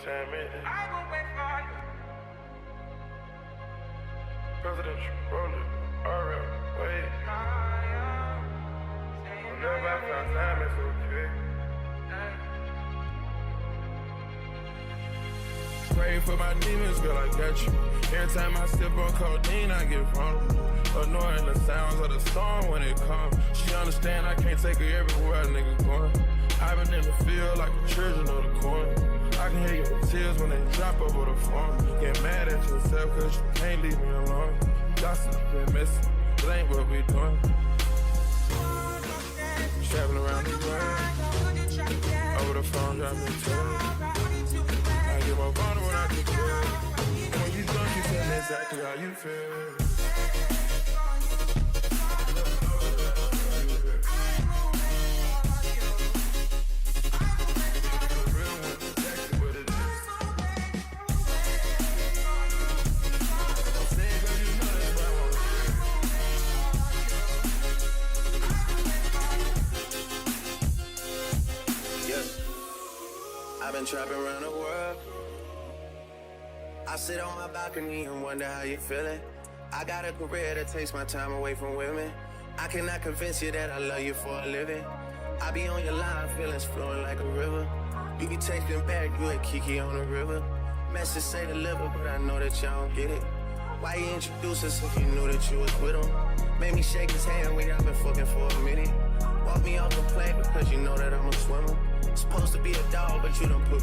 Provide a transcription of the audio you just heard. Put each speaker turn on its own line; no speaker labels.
10 minutes.
I will wait for you.
Presidential rolling, RM, wait. Whenever I found time, it's okay. Pray for my demons, girl, I got you. Every time I sip on codeine, I get vulnerable. Annoying the sounds of the storm when it comes. She understand I can't take her everywhere a nigga going. I've been in the field like the children of the corn. I can hear your tears when they drop over the phone. Get mad at yourself cause you can't leave me alone. Gossip been missing, it ain't what we doing. Traveling around the world, over the phone dropping tears. I get more vulnerable when I get killed. When you drunk, you tell me exactly how you feel.
I've been trapping around the world. I sit on my balcony and wonder how you feeling. I got a career that takes my time away from women. I cannot convince you that I love you for a living. I be on your line, feelings flowing like a river. You be texting back, you a Kiki on the river. Message say deliver, but I know that y'all don't get it. Why you introduce us if you knew that you was with him? Made me shake his hand when y'all been fucking for a minute. Walk me off the plane because you know that I'm a swimmer. Supposed to be a dog, but you done put me